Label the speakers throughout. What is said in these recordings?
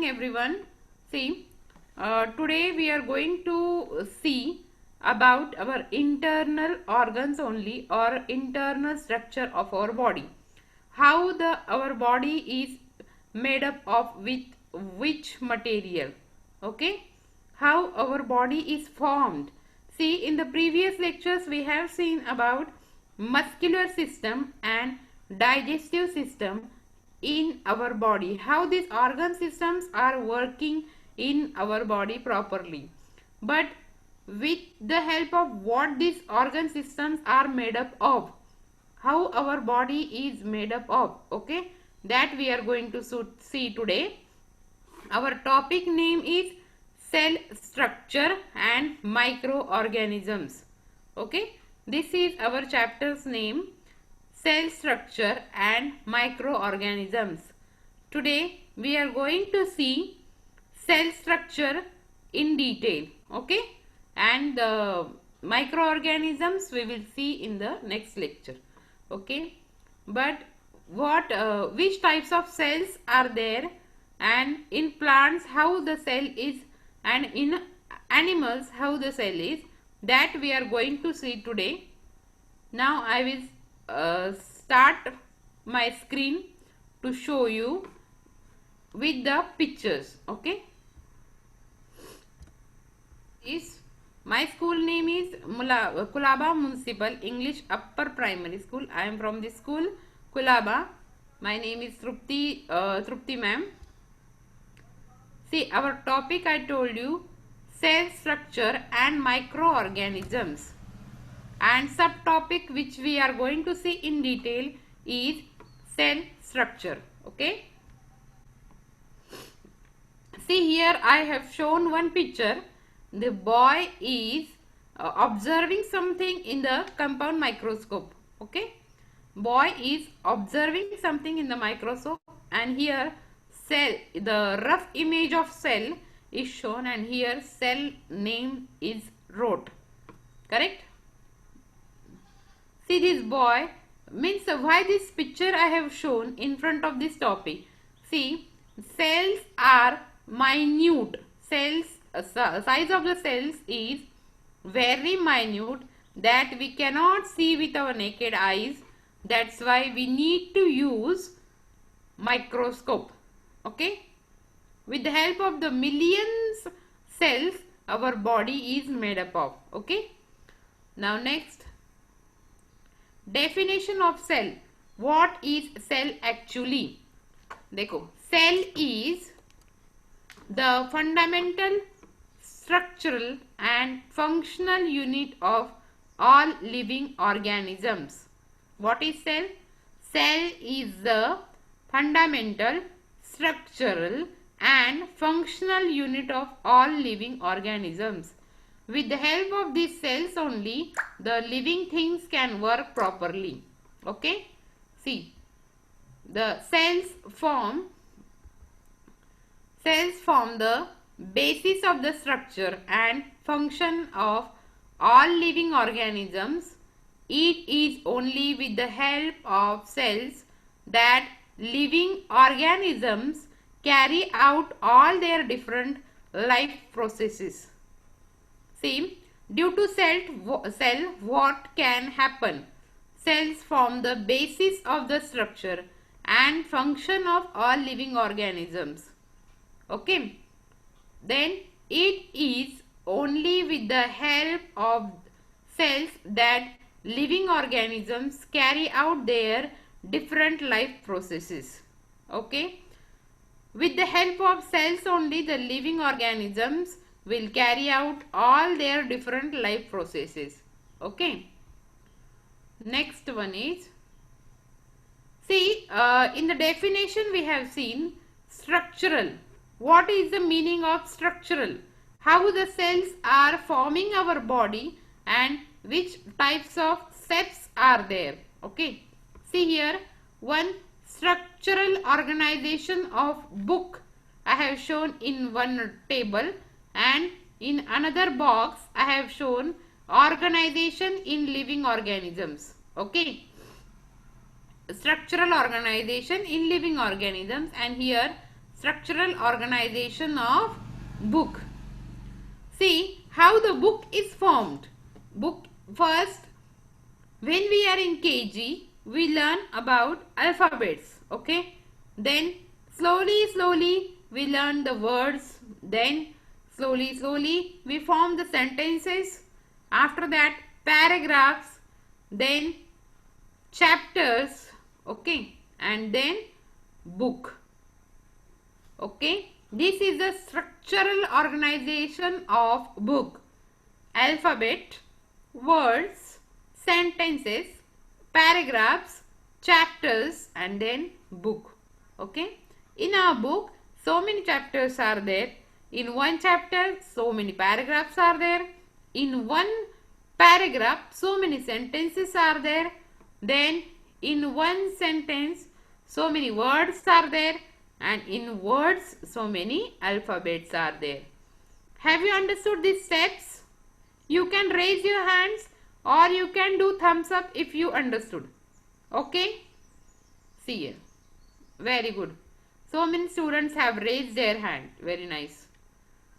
Speaker 1: morning everyone. See, today we are going to see about our internal organs only, or internal structure of our body. How our body is made up of with which material. Okay. How our body is formed. See, in the previous lectures we have seen about muscular system and digestive system in our body, how these organ systems are working in our body properly, but with the help of what these organ systems are made up of, how our body is made up of. Okay, that we are going to see today. Our topic name is cell structure and microorganisms. Okay, this is our chapter's name, cell structure and microorganisms. Today we are going to see cell structure in detail. Okay, and the microorganisms we will see in the next lecture. Okay, but which types of cells are there, and in plants how the cell is, and in animals how the cell is, that we are going to see today. Now I will start my screen to show you with the pictures. Okay, my school name is Kulaba Municipal English Upper Primary School. I am from the school Kulaba. My name is Trupti ma'am. See, our topic I told you, cell structure and microorganisms, and subtopic which we are going to see in detail is cell structure. Okay, see, here I have shown one picture. The boy is observing something in the compound microscope. Okay, boy is observing something in the microscope, and here cell, the rough image of cell is shown, and here cell name is wrote. Correct? See, this boy, means why this picture I have shown in front of this topic. See, cells are minute. Cells, size of the cells is very minute that we cannot see with our naked eyes. That's why we need to use microscope. Okay, with the help of the millions cells our body is made up of. Okay, now next, definition of cell. What is cell actually? देखो, cell is the fundamental, structural and functional unit of all living organisms. What is cell? Cell is the fundamental, structural and functional unit of all living organisms. With the help of these cells only, the living things can work properly. Okay, see, the cells form the basis of the structure and function of all living organisms. It is only with the help of cells that living organisms carry out all their different life processes. See, due to cell, what can happen? Cells form the basis of the structure and function of all living organisms. Okay, then it is only with the help of cells that living organisms carry out their different life processes. Okay, with the help of cells only the living organisms will carry out all their different life processes. Okay, next one is, see, in the definition we have seen structural. What is the meaning of structural? How the cells are forming our body and which types of steps are there. Okay, see here, one structural organization of book I have shown in one table, and in another box I have shown organization in living organisms. Okay, structural organization in living organisms, and here structural organization of book. See how the book is formed. Book first, when we are in KG, we learn about alphabets. Okay. Then slowly we learn the words. Then slowly we form the sentences. After that paragraphs. Then chapters. Okay. And then book. Okay. This is the structural organization of book. Alphabet, words, sentences, paragraphs, chapters, and then book. Okay. In our book, so many chapters are there. In one chapter, so many paragraphs are there. In one paragraph, so many sentences are there. Then in one sentence, so many words are there. And in words, so many alphabets are there. Have you understood these steps? You can raise your hands or you can do thumbs up if you understood. Okay? See here. Very good. So many students have raised their hand. Very nice.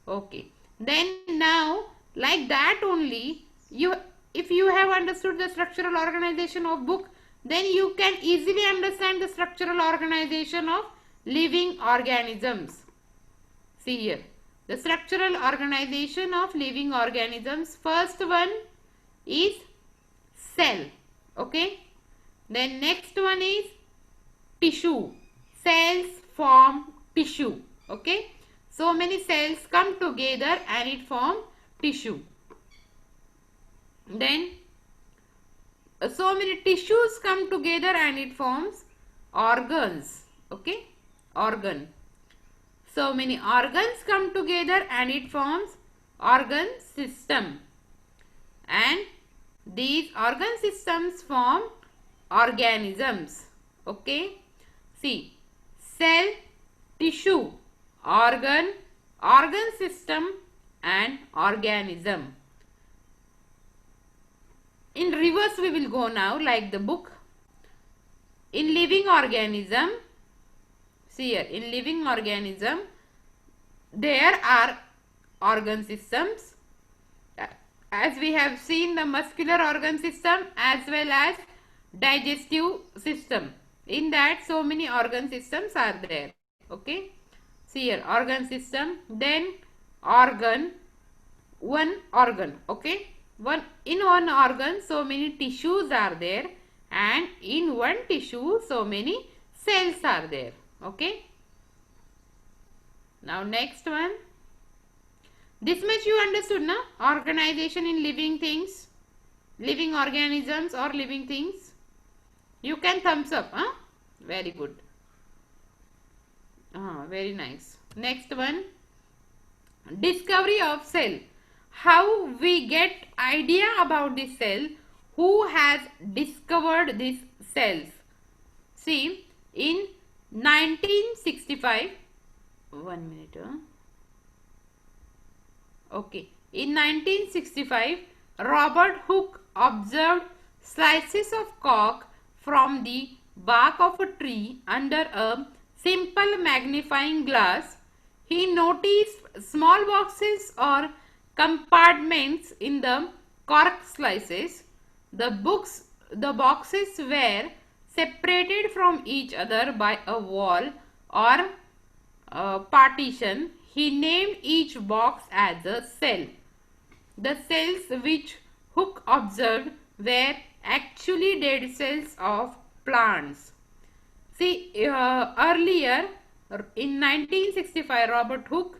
Speaker 1: Okay. Then now, like that only, if you have understood the structural organization of book, then you can easily understand the structural organization of living organisms. See here. The structural organization of living organisms. First one is cell. Okay. Then next one is tissue. Cells form tissue. Okay. So many cells come together and it form tissue. Then so many tissues come together and it forms organs. Okay. Organ. So many organs come together and it forms organ system. And these organ systems form organisms. Okay. See. Cell, tissue, organ, organ system and organism. In reverse we will go now, like the book. In living organism, see here, in living organism, there are organ systems, as we have seen the muscular organ system as well as digestive system. In that so many organ systems are there. Okay. See here, organ system, then organ, one organ. Okay. In one organ so many tissues are there, and in one tissue so many cells are there. Okay. Now next one. This much you understood, na? Organization in living things, living organisms or living things. You can thumbs up. Huh? Very good. Very nice. Next one. Discovery of cell. How we get idea about this cell? Who has discovered these cells? See, in 1965, 1 minute. Okay. In 1965, Robert Hooke observed slices of cork from the bark of a tree under a simple magnifying glass. He noticed small boxes or compartments in the cork slices. The boxes were separated from each other by a wall or partition. He named each box as a cell. The cells which Hooke observed were actually dead cells of plants. See, earlier in 1965, Robert Hooke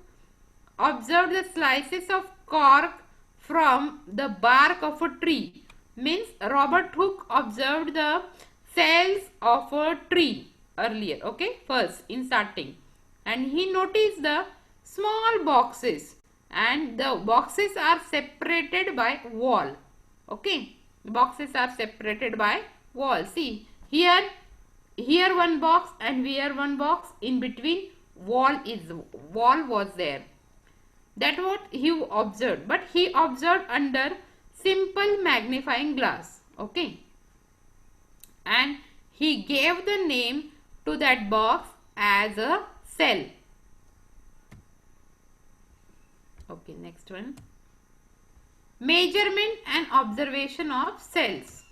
Speaker 1: observed the slices of cork from the bark of a tree. Means Robert Hooke observed the cells of a tree earlier. Okay, first in starting, and he noticed the small boxes, and the boxes are separated by wall. Okay, the boxes are separated by wall. See here one box and here one box, in between wall was there. That what he observed, but he observed under simple magnifying glass. Okay, and he gave the name to that box as a cell. Okay, next one. Measurement and observation of cells.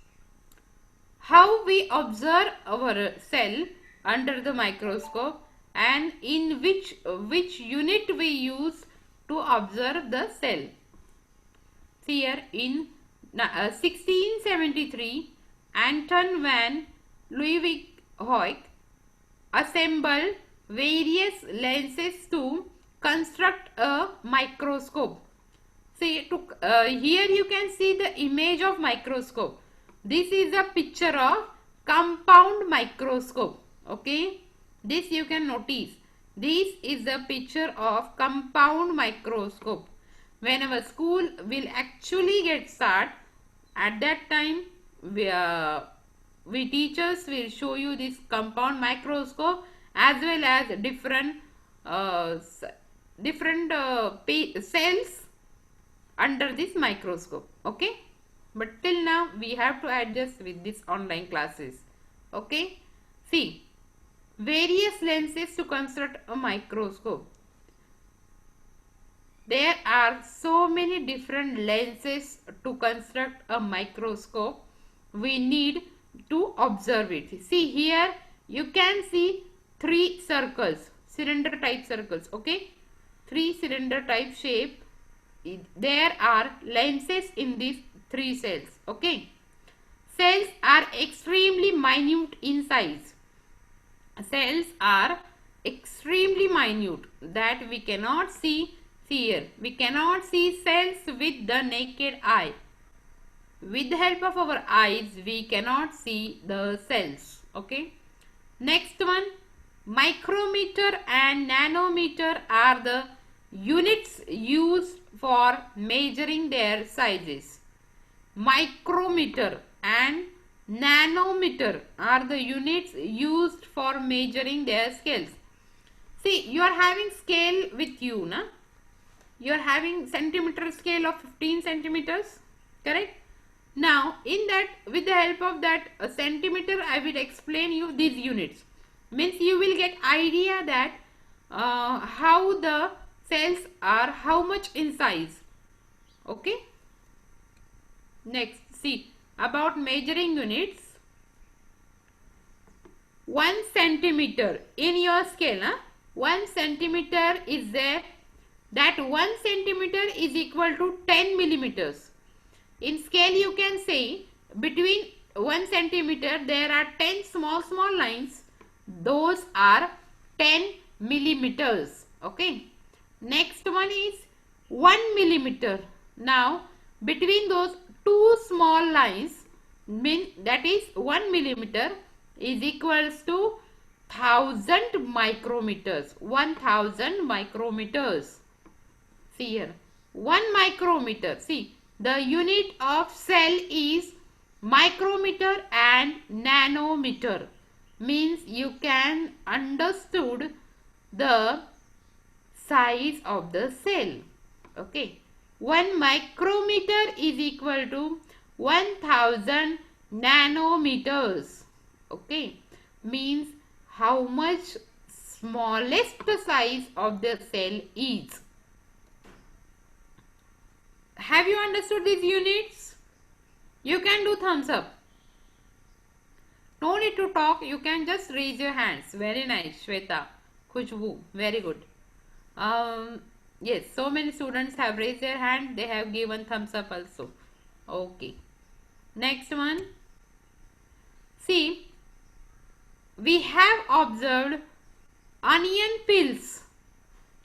Speaker 1: How we observe our cell under the microscope and in which unit we use to observe the cell. See here in 1673, Anton van Leeuwenhoek assembled various lenses to construct a microscope. See, here you can see the image of microscope. This is a picture of compound microscope. Okay, this you can notice. This is the picture of compound microscope. When our school will actually get start, at that time we teachers will show you this compound microscope as well as different cells under this microscope. Okay, but till now we have to adjust with this online classes. Okay, see, various lenses to construct a microscope. There are so many different lenses to construct a microscope. We need to observe it. See here you can see three circles, cylinder type circles. Okay, three cylinder type shape. There are lenses in these three cells. Okay, cells are extremely minute in size. Cells are extremely minute that we cannot see. See here, we cannot see cells with the naked eye. With the help of our eyes we cannot see the cells. Okay, next one, micrometer and nanometer are the units used for measuring their sizes. Micrometer and nanometer are the units used for measuring their scales. See, you are having scale with you, na? You are having centimeter scale of 15 centimeters, correct? Now, in that, with the help of that centimeter, I will explain you these units. Means you will get idea that how the cells are, how much in size. Okay. Next, see about measuring units. 1 centimeter in your scale, 1 centimeter is there. That 1 centimeter is equal to 10 millimeters. In scale you can say between 1 centimeter there are 10 small lines. Those are 10 millimeters. Okay. Next one is 1 millimeter. Now between those two small lines, that is 1 millimeter is equals to 1000 micrometers. 1000 micrometers. See here, 1 micrometer. See, the unit of cell is micrometer and nanometer. Means you can understood the size of the cell. Okay, 1 micrometer is equal to 1000 nanometers. Okay, means how much smallest size of the cell is. Have you understood these units? You can do thumbs up. No need to talk. You can just raise your hands. Very nice, Shweta. Khushbu. Very good. Yes, so many students have raised their hand. They have given thumbs up also. Okay. Next one. See, we have observed onion peels.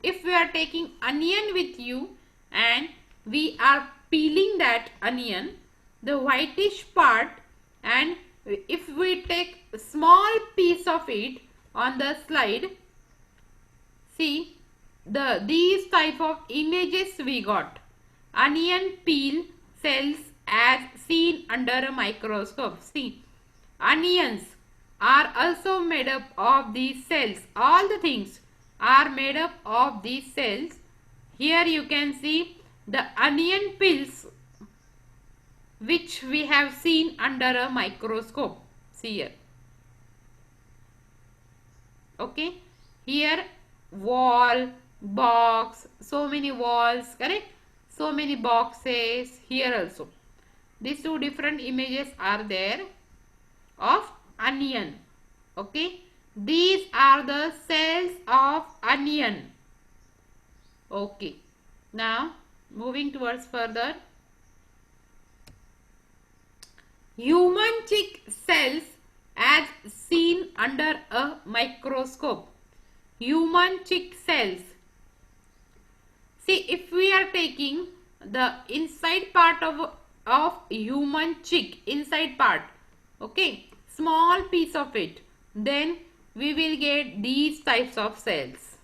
Speaker 1: If we are taking onion with you and we are peeling that onion, the whitish part, and if we take a small piece of it on the slide, see these type of images we got. Onion peel cells as seen under a microscope. See, onions are also made up of these cells. All the things are made up of these cells. Here you can see the onion peels which we have seen under a microscope. See here. Okay. Here wall, box, so many walls, correct? So many boxes here also. These two different images are there of onion. Okay, these are the cells of onion. Okay, now moving towards further. Human cheek cells as seen under a microscope. Human cheek cells. See, if we are taking the inside part of human cheek, inside part, okay, small piece of it, then we will get these types of cells.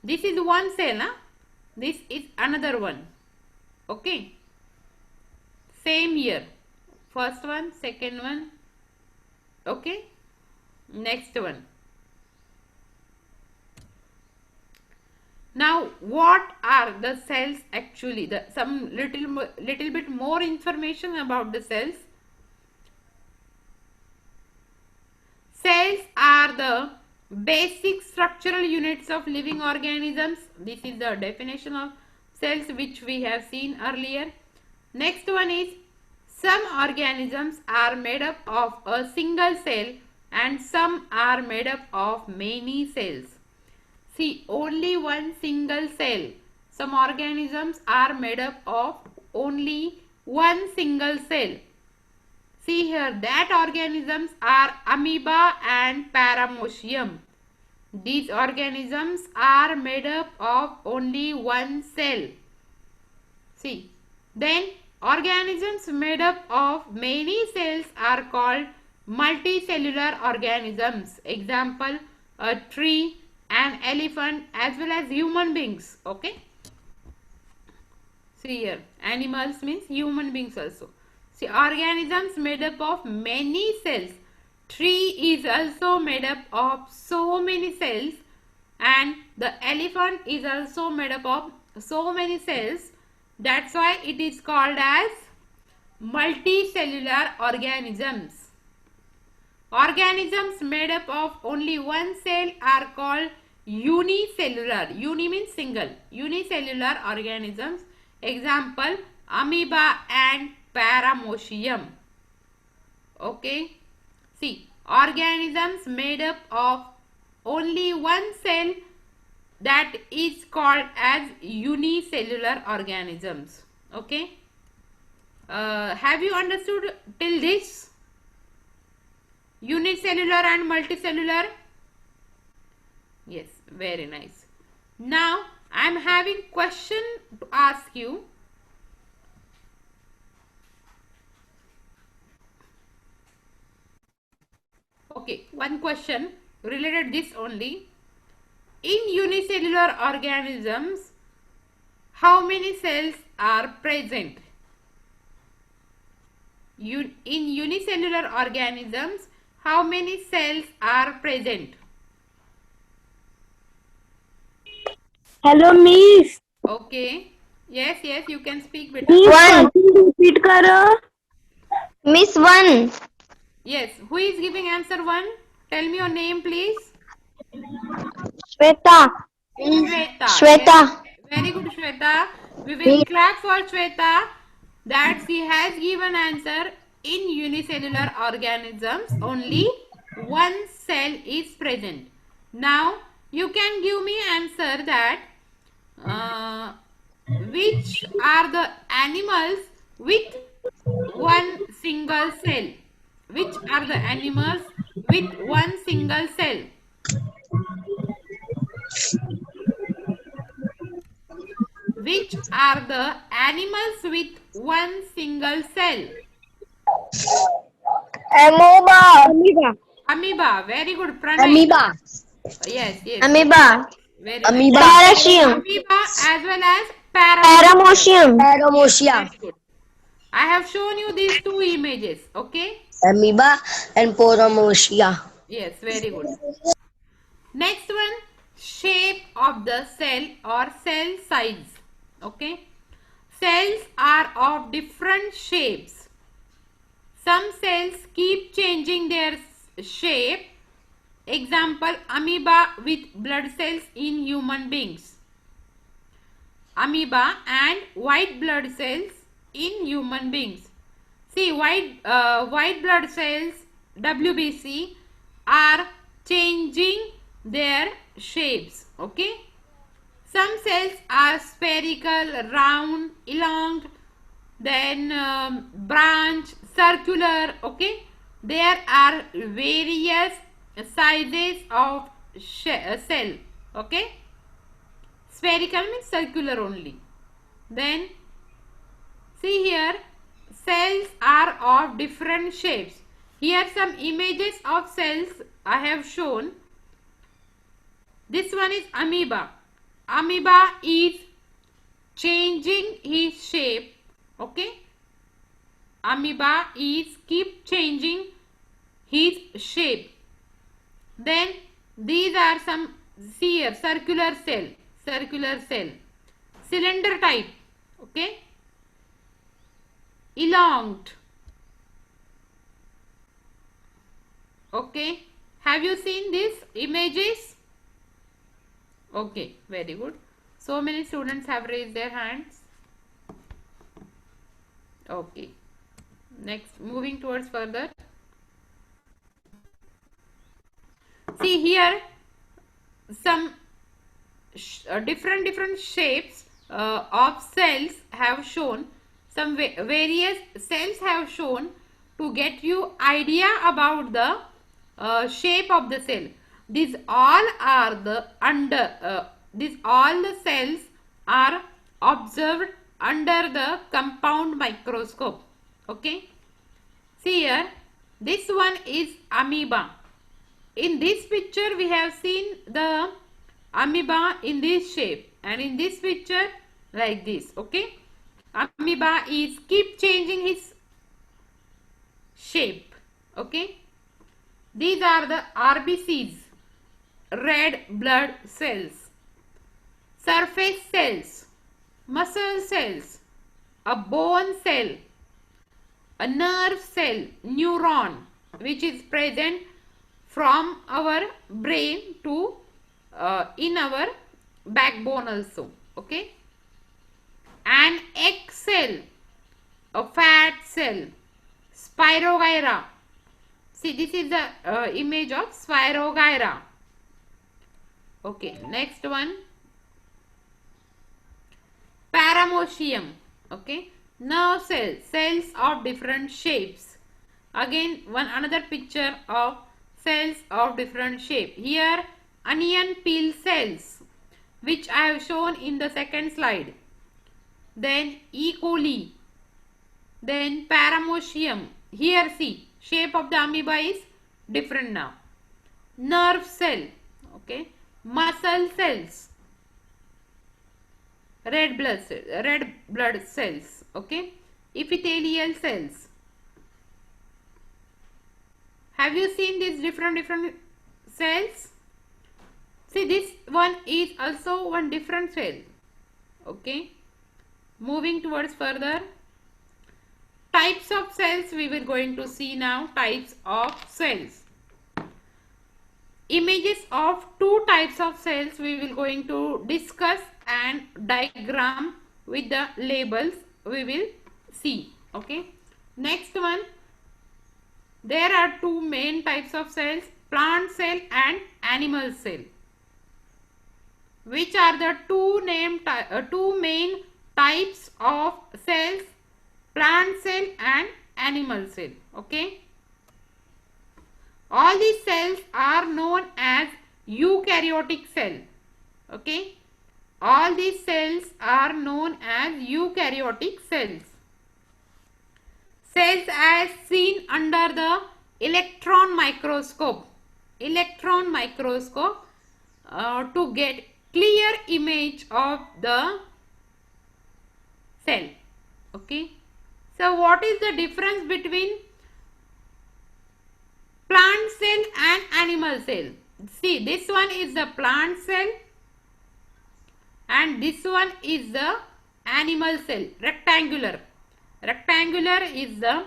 Speaker 1: This is one cell, huh? This is another one. Okay. Same here. First one, second one. Okay. Next one. Now, what are the cells actually? Some little bit more information about the cells. Cells are the basic structural units of living organisms. This is the definition of cells which we have seen earlier. Next one is, some organisms are made up of a single cell and some are made up of many cells. See, only one single cell. Some organisms are made up of only one single cell. See here, that organisms are amoeba and paramecium. These organisms are made up of only one cell. See, then organisms made up of many cells are called multicellular organisms. Example, a tree, an elephant, as well as human beings. Okay. See here, animals means human beings also. See, organisms made up of many cells. Tree is also made up of so many cells, and the elephant is also made up of so many cells. That's why it is called as multicellular organisms. Organisms made up of only one cell are called unicellular. Uni means single. Unicellular organisms. Example, amoeba and paramecium. Okay. See, organisms made up of only one cell, that is called as unicellular organisms. Okay. Have you understood till this? Unicellular and multicellular? Yes, very nice. Now, I am having question to ask you. Okay, one question related this only. In unicellular organisms, how many cells are present? In unicellular organisms, how many cells are present?
Speaker 2: Hello, Miss.
Speaker 1: Okay. Yes, you can speak better.
Speaker 2: Miss,
Speaker 3: One.
Speaker 2: repeat करो.
Speaker 3: Miss one.
Speaker 1: Yes, who is giving answer 1? Tell me your name, please.
Speaker 3: Shweta.
Speaker 1: Shweta.
Speaker 3: Shweta.
Speaker 1: Yes. Very good, Shweta. We will clap for Shweta that she has given answer. In unicellular organisms, only one cell is present. Now, you can give me answer that which are the animals with one single cell? Which are the animals with one single cell? Which are the animals with one single cell?
Speaker 3: Amoeba.
Speaker 1: Amoeba. Very good, Pranay.
Speaker 3: Amoeba.
Speaker 1: Yes.
Speaker 3: Amoeba.
Speaker 1: Very
Speaker 3: Amoeba.
Speaker 1: nice.
Speaker 3: Parasium.
Speaker 1: Amoeba as well as paramecium.
Speaker 3: Paramosia.
Speaker 1: Very good. I have shown you these two images. Okay.
Speaker 3: Amoeba and Paramosia.
Speaker 1: Yes. Very good. Next one, shape of the cell or cell size. Okay. Cells are of different shapes. Some cells keep changing their shape Example, amoeba with blood cells in human beings. Amoeba and white blood cells in human beings. See, white blood cells, WBC, are changing their shapes. Okay. Some cells are spherical, round, elonged, then branch, circular. Okay. There are various sizes of cell. Okay. Spherical means circular only. Then see here, cells are of different shapes. Here some images of cells I have shown. This one is amoeba. Amoeba is changing his shape. Okay. Amoeba is keep changing his shape. Then these are some, see here, circular cell, cylinder type. Okay. Elonged. Okay. Have you seen these images? Okay, very good. So many students have raised their hands. Okay. Next, moving towards further. See here, some different shapes of cells have shown. Some various cells have shown to get you idea about the shape of the cell. These all are the these all the cells are observed under the compound microscope. Okay. See here, this one is amoeba. In this picture we have seen the amoeba in this shape, and in this picture like this. Okay. Amoeba is keep changing his shape. Okay. These are the RBCs, red blood cells, surface cells, muscle cells, a bone cell, a nerve cell, neuron, which is present from our brain to in our backbone also. Okay. An egg cell, a fat cell, Spirogyra. See, this is the image of Spirogyra. Okay, next one, Paramecium. Okay, nerve cells, cells of different shapes. Again, another picture of cells of different shape. Here, onion peel cells, which I have shown in the second slide. Then E. coli. Then Paramecium. Here see, shape of the amoeba is different now. Nerve cell. Okay. Muscle cells. Red blood cells. Okay. Epithelial cells. Have you seen these different cells? See, this one is also one different cell. Okay. Moving towards further. Types of cells we will going to see now. Types of cells. Images of two types of cells we will going to discuss, and diagram with the labels we will see. Okay. Next one. There are two main types of cells, plant cell and animal cell. Which are the two main types of cells, plant cell and animal cell. Okay. All these cells are known as eukaryotic cell. Okay. All these cells are known as eukaryotic cells. Cells as seen under the electron microscope. Electron microscope to get clear image of the cell. Okay. So what is the difference between plant cell and animal cell? See, this one is the plant cell and this one is the animal cell, rectangular. Rectangular is the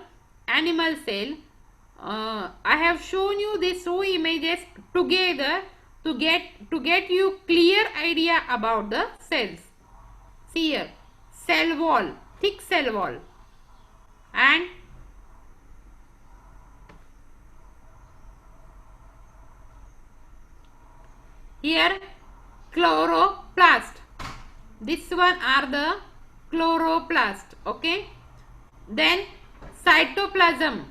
Speaker 1: animal cell. I have shown you these two images together to get you clear idea about the cells. See here, cell wall, thick cell wall, and here chloroplast. This one are the chloroplast. Okay. Then cytoplasm.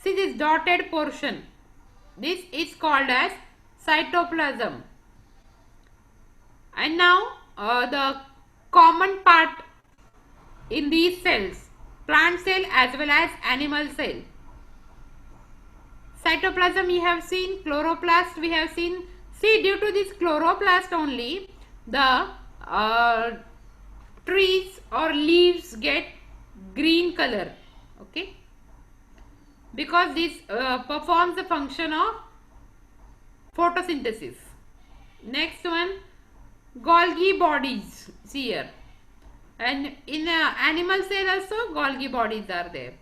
Speaker 1: See this dotted portion. This is called as cytoplasm. And now the common part in these cells, plant cell as well as animal cell. Cytoplasm we have seen, chloroplast we have seen. See, due to this chloroplast only, the trees or leaves get green color. Okay, because this performs the function of photosynthesis. Next one, Golgi bodies. See here, and in animal cell also Golgi bodies are there.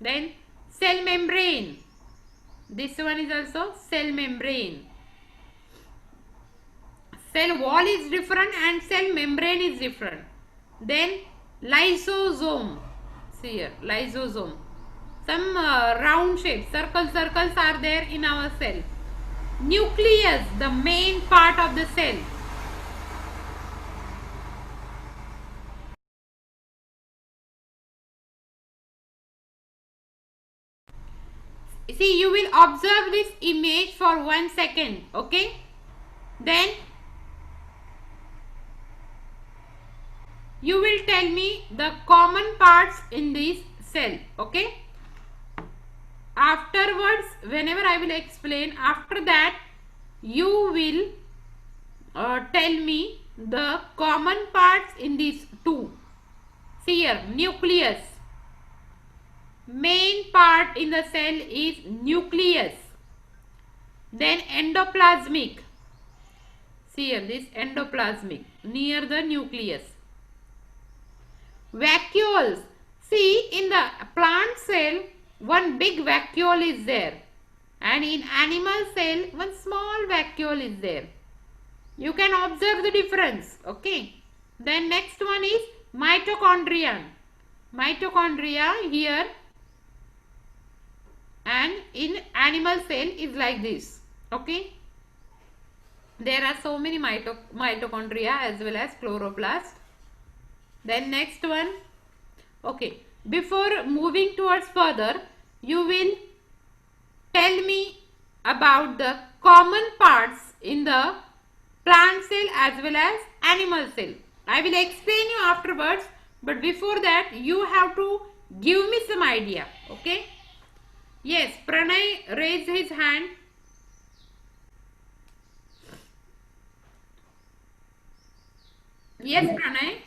Speaker 1: Then cell membrane. This one is also cell membrane. Cell wall is different and cell membrane is different. Then lysosome. See here, lysosome. Some round shapes, circles are there in our cell. Nucleus, the main part of the cell. See, you will observe this image for 1 second. Okay. Then you will tell me the common parts in this cell. Okay. Afterwards, whenever I will explain, after that you will tell me the common parts in these two. See here, nucleus. Main part in the cell is nucleus. Then endoplasmic. See here, this endoplasmic near the nucleus. Vacuoles. See, in the plant cell, one big vacuole is there, and in animal cell, one small vacuole is there. You can observe the difference. Okay. Then next one is mitochondria. Mitochondria here, and in animal cell is like this. Okay. There are so many mitochondria as well as chloroplast. Then next one. Okay. Before moving towards further, you will tell me about the common parts in the plant cell as well as animal cell. I will explain you afterwards, but before that you have to give me some idea. Okay. Yes, Pranay raised his hand. Yes, Pranay.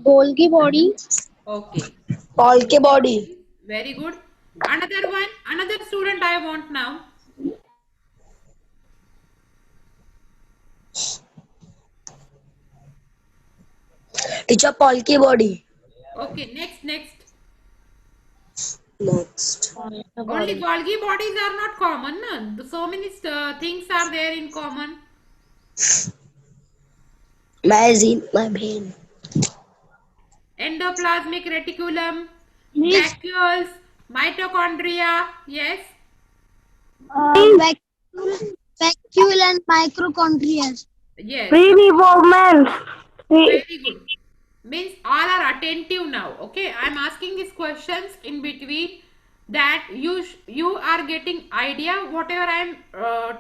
Speaker 2: Golgi body.
Speaker 1: Okay.
Speaker 3: Polke body.
Speaker 1: Very good. Another one, another student I want now.
Speaker 3: Teacher, Polke body.
Speaker 1: Okay, next.
Speaker 3: Next.
Speaker 1: Only Golgi bodies are not common. No? So many things are there in common.
Speaker 3: My brain.
Speaker 1: Endoplasmic reticulum, vacuoles, mitochondria. Yes.
Speaker 2: Vacuole and mitochondria.
Speaker 1: Yes.
Speaker 2: Pre-development.
Speaker 1: Very good. Means all are attentive now. Okay. I am asking these questions in between, that you are getting idea whatever I am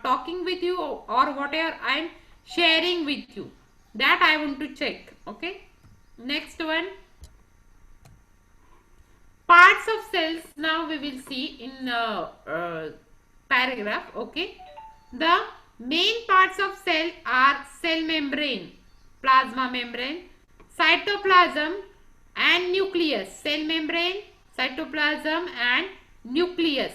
Speaker 1: talking with you, or whatever I am sharing with you. That I want to check. Okay. Next one. Parts of cells. Now we will see in paragraph. Okay. The main parts of cell are cell membrane, plasma membrane, cytoplasm and nucleus. Cell membrane, cytoplasm and nucleus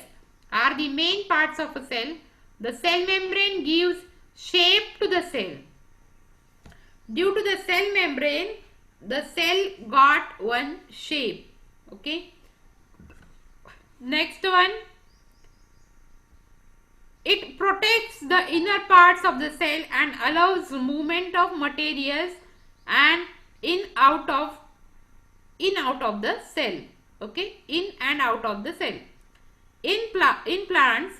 Speaker 1: are the main parts of a cell. The cell membrane gives shape to the cell. Due to the cell membrane, the cell got one shape. Okay. Next one, it protects the inner parts of the cell and allows movement of materials and in out of the cell. Okay, in and out of the cell. In plants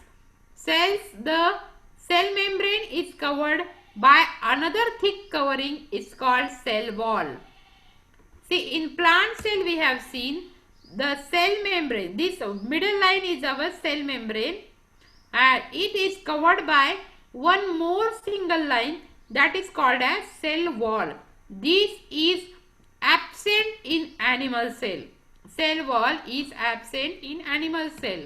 Speaker 1: cells, the cell membrane is covered by another thick covering is called cell wall. See, in plant cell we have seen the cell membrane. This middle line is our cell membrane and it is covered by one more single line that is called as cell wall. This is absent in animal cell. Cell wall is absent in animal cell.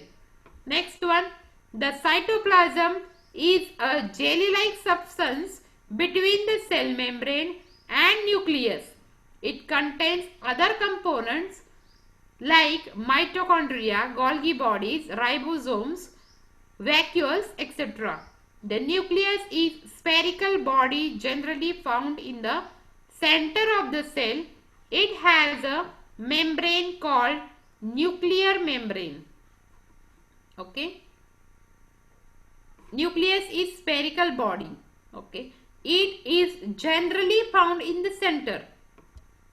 Speaker 1: Next one, the cytoplasm is a jelly-like substance between the cell membrane and nucleus. It contains other components like mitochondria, Golgi bodies, ribosomes, vacuoles, etc. The nucleus is spherical body generally found in the center of the cell. It has a membrane called nuclear membrane. Okay. Nucleus is spherical body. Okay. It is generally found in the center,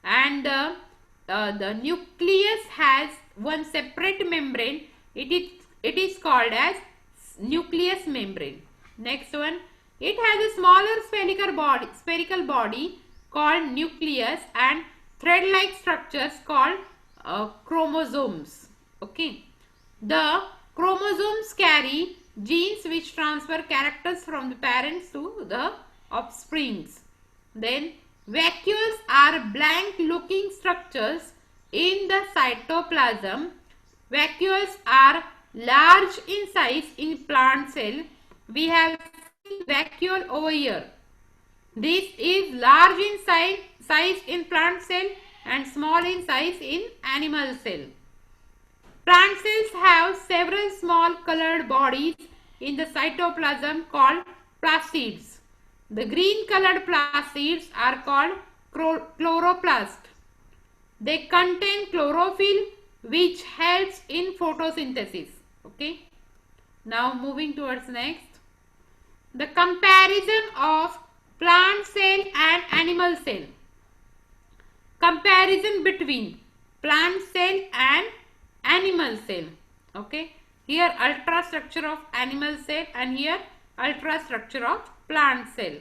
Speaker 1: and the nucleus has one separate membrane. It is called as nucleus membrane. Next one, it has a smaller spherical body called nucleus and thread-like structures called chromosomes. Okay. The chromosomes carry genes which transfer characters from the parents to the offsprings. Then vacuoles are blank looking structures in the cytoplasm. Vacuoles are large in size in plant cell. We have vacuole over here. This is large in size in plant cell and small in size in animal cell. Plant cells have several small colored bodies in the cytoplasm called plastids. The green colored plastids are called chloroplast. They contain chlorophyll which helps in photosynthesis. Okay. Now moving towards next. The comparison of plant cell and animal cell. Comparison between plant cell and animal cell. Okay. Here ultrastructure of animal cell and here ultrastructure of plant cell.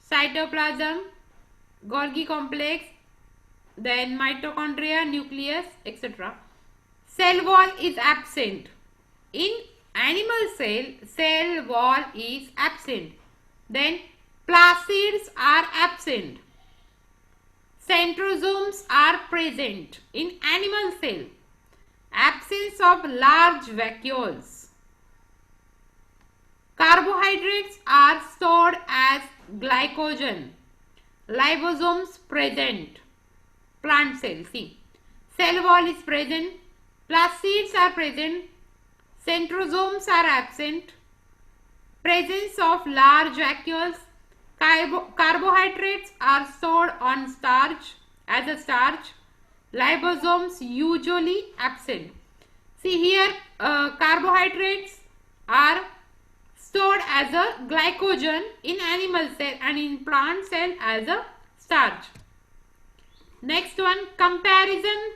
Speaker 1: Cytoplasm, Golgi complex, then mitochondria, nucleus, etc. Cell wall is absent. In animal cell, cell wall is absent. Then plastids are absent. Centrosomes are present in animal cell. Absence of large vacuoles. Carbohydrates are stored as glycogen. Liposomes present. Plant cell. See, cell wall is present. Plastids are present. Centrosomes are absent. Presence of large vacuoles. Carbohydrates are stored on starch as a starch. Liposomes usually absent. See here, carbohydrates are stored as a glycogen in animal cell and in plant cell as a starch. Next one, comparison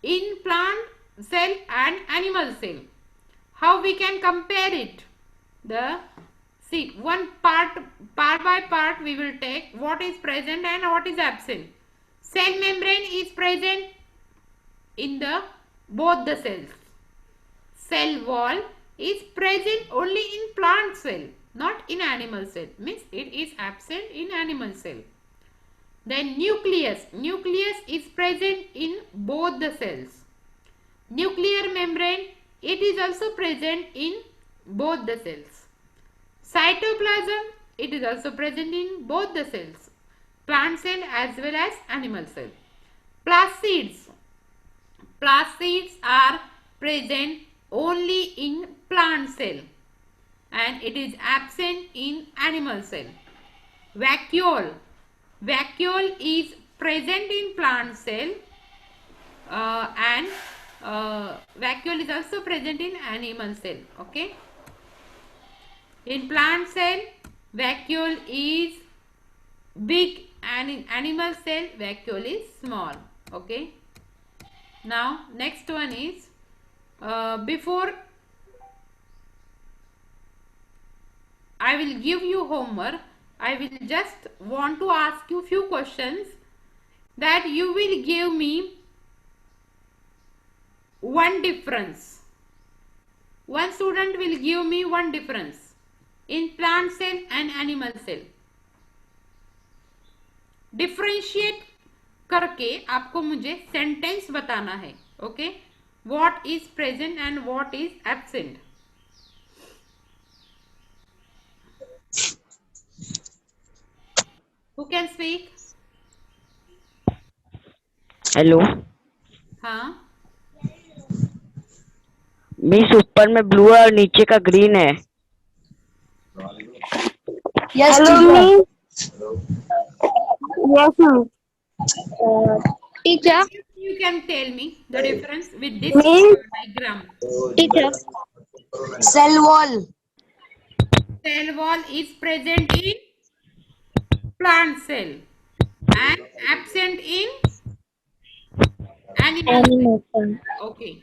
Speaker 1: in plant cell and animal cell. How we can compare it? See, one part by part we will take what is present and what is absent. Cell membrane is present in both the cells. Cell wall is present only in plant cell, not in animal cell. Means it is absent in animal cell. Then nucleus. Nucleus is present in both the cells. Nuclear membrane, it is also present in both the cells. Cytoplasm, it is also present in both the cells. Plant cell as well as animal cell. Plastids. Plastids are present only in plant cell and it is absent in animal cell. Vacuole. Vacuole is present in plant cell and vacuole is also present in animal cell. Okay. In plant cell, vacuole is big and in animal cell, vacuole is small. Okay. Now, next one is before I will give you homework, I will just want to ask you few questions that you will give me one difference. One student will give me one difference in plant cell and animal cell. Differentiate करके आपको मुझे sentence बताना है. Okay, what is present and what is absent. Who can speak.
Speaker 4: Hello
Speaker 1: हाँ,
Speaker 4: miss, ऊपर में blue है और नीचे का ग्रीन है.
Speaker 3: Yes,
Speaker 2: Hello,
Speaker 3: teacher.
Speaker 2: Miss. Yes, Miss. Teacher.
Speaker 1: you can tell me the difference with this
Speaker 2: Miss.
Speaker 1: diagram.
Speaker 2: Teacher.
Speaker 3: Cell wall.
Speaker 1: Cell wall is present in plant cell and absent in animal cell.
Speaker 2: Animal cell.
Speaker 1: Okay.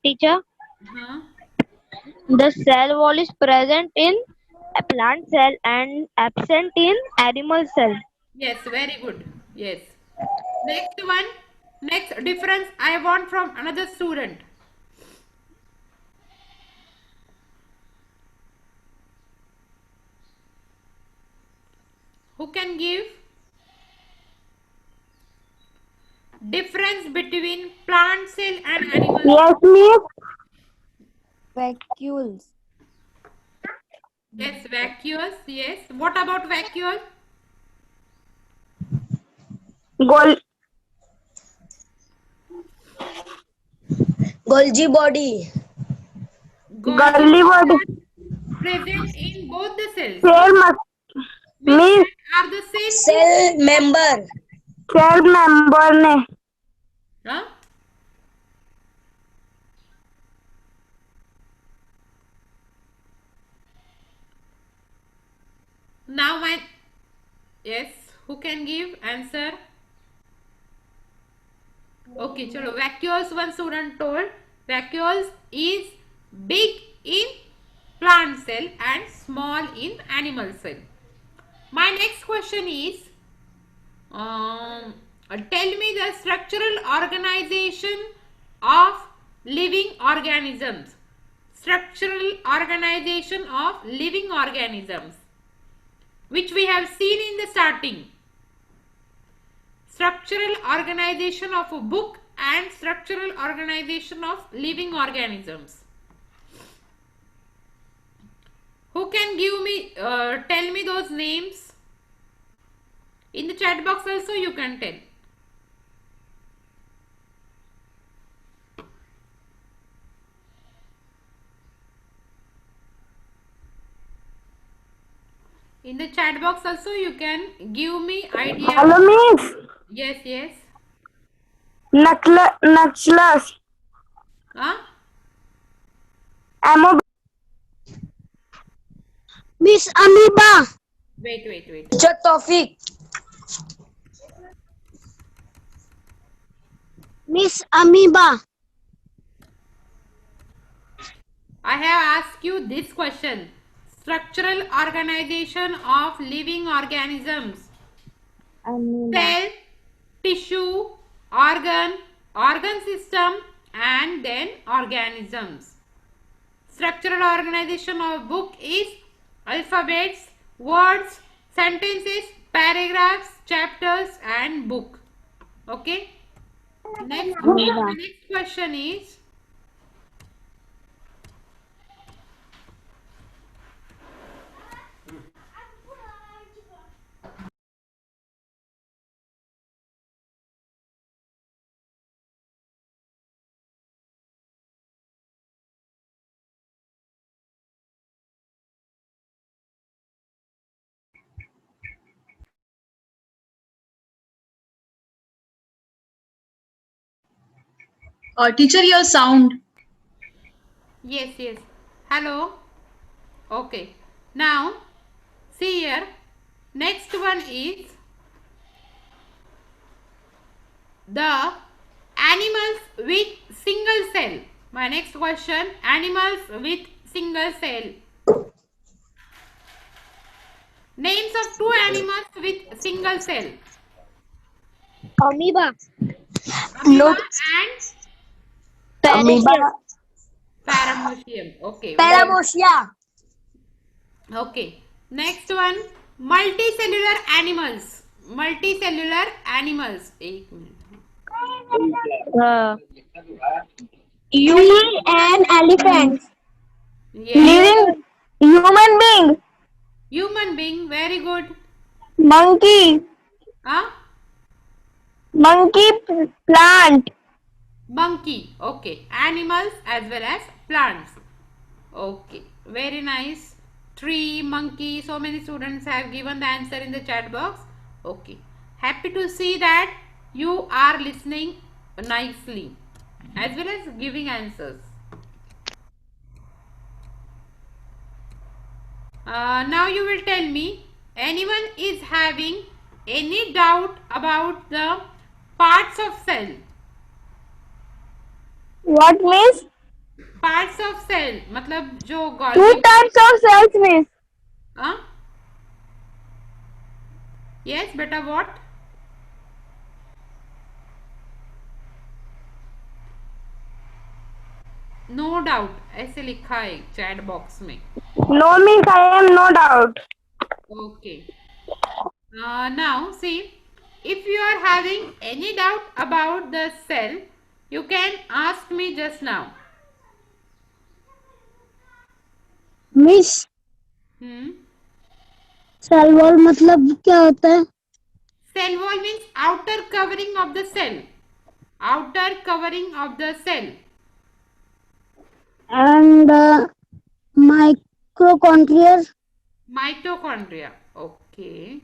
Speaker 2: Teacher,
Speaker 1: हाँ,
Speaker 2: the cell wall is present in a plant cell and absent in animal cell.
Speaker 1: yes, very good. Yes. Next one, next difference I want from another student. Who can give difference between plant cell and animal cell?
Speaker 2: Yes, Miss.
Speaker 5: Vacuoles.
Speaker 1: Yes, vacuoles. Yes. What about vacuole?
Speaker 3: Golgi body.
Speaker 2: Golgi body.
Speaker 1: Present in both the cells.
Speaker 2: Cell
Speaker 1: Which
Speaker 2: Miss.
Speaker 1: are the same?
Speaker 3: Cell member.
Speaker 2: cell member ने.
Speaker 1: Huh? Now my yes. Who can give answer? Okay, chalo. Vacuoles, one student told. Vacuoles is big in plant cell and small in animal cell. My next question is, tell me the structural organization of living organisms. Structural organization of living organisms, which we have seen in the starting. Structural organization of a book and structural organization of living organisms. Who can give me, tell me those names? In the chat box also you can tell. In the chat box also you can give me idea.
Speaker 2: Hello, Miss.
Speaker 1: Yes, yes.
Speaker 2: Naclus.
Speaker 1: Huh?
Speaker 2: Miss Amoeba.
Speaker 1: Wait.
Speaker 3: Teacher Tawfiq.
Speaker 2: Miss Amoeba.
Speaker 1: I have asked you this question. Structural organization of living organisms. Cell, tissue, organ system, and then organisms. Structural organization of book is alphabets, words, sentences, paragraphs, chapters, and book. Okay. Next question is,
Speaker 5: Teacher, your sound.
Speaker 1: Yes, yes. Hello. Okay. Now, see here. Next one is the animals with single cell. My next question, animals with single cell. Names of two animals with single cell.
Speaker 2: Amoeba.
Speaker 3: No.
Speaker 1: Amoeba and
Speaker 3: Amoeba.
Speaker 2: Parasaur.
Speaker 1: Paramecium. Okay, very
Speaker 3: Paramosia.
Speaker 1: okay. Next one, multicellular animals. Multicellular animals. एक minute.
Speaker 2: Tree and elephant.
Speaker 1: Yes.
Speaker 2: Human being.
Speaker 1: Human being. Very good.
Speaker 2: Monkey.
Speaker 1: Huh?
Speaker 2: Monkey plant.
Speaker 1: Monkey. Okay. Animals as well as plants. Okay. Very nice. Tree, monkey. So many students have given the answer in the chat box. Okay. Happy to see that you are listening nicely as well as giving answers. Now you will tell me, anyone is having any doubt about the parts of cell?
Speaker 2: What means?
Speaker 1: Parts of cell मतलब जो
Speaker 2: Two
Speaker 1: Golgi.
Speaker 2: types of cells means.
Speaker 1: हाँ? Yes, बेटा what? No doubt ऐसे लिखा है chat box में.
Speaker 2: No means I am no doubt.
Speaker 1: Okay. Now see, if you are having any doubt about the cell, you can ask me just now.
Speaker 2: Miss
Speaker 1: Hmm.
Speaker 2: Cell wall मतलब क्या होता है?
Speaker 1: Cell wall means outer covering of the cell. Outer covering of the cell.
Speaker 2: And mitochondria.
Speaker 1: Mitochondria. Okay.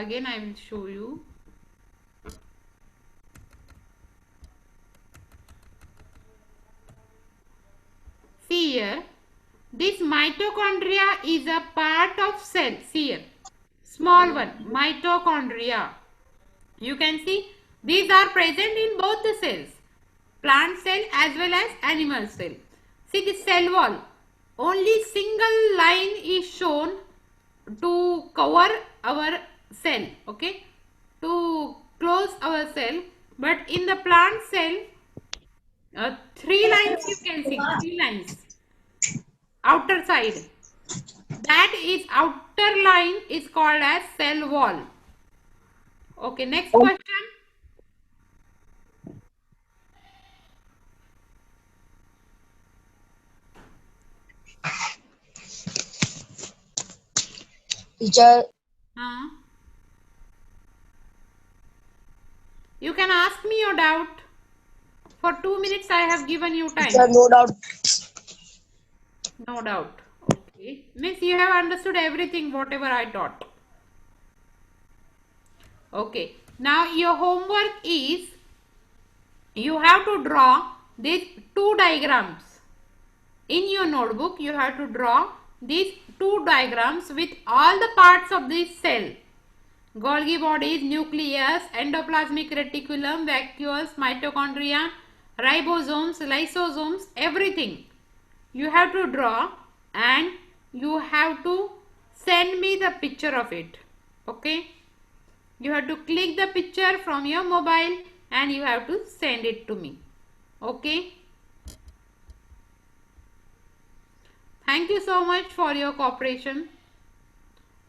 Speaker 1: Again I will show you. See here. This mitochondria is a part of cell. See here. Small one. Mitochondria. You can see these are present in both the cells. Plant cell as well as animal cell. See the cell wall. Only single line is shown to cover our cell. Okay. To close our cell. But in the plant cell, 3 lines you can see. 3 lines. Outer side. That is outer line is called as cell wall. Okay, next question.
Speaker 3: Teacher.
Speaker 1: You can ask me your doubt. For 2 minutes I have given you time.
Speaker 3: Teacher, no doubt.
Speaker 1: No doubt. Okay. Means you have understood everything whatever I taught. Okay. Now your homework is you have to draw these 2 diagrams. In your notebook you have to draw these 2 diagrams with all the parts of this cell. Golgi bodies, nucleus, endoplasmic reticulum, vacuole, mitochondria, ribosomes, lysosomes, everything. You have to draw and you have to send me the picture of it. Okay. You have to click the picture from your mobile and you have to send it to me. Okay. Thank you so much for your cooperation.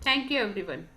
Speaker 1: Thank you everyone.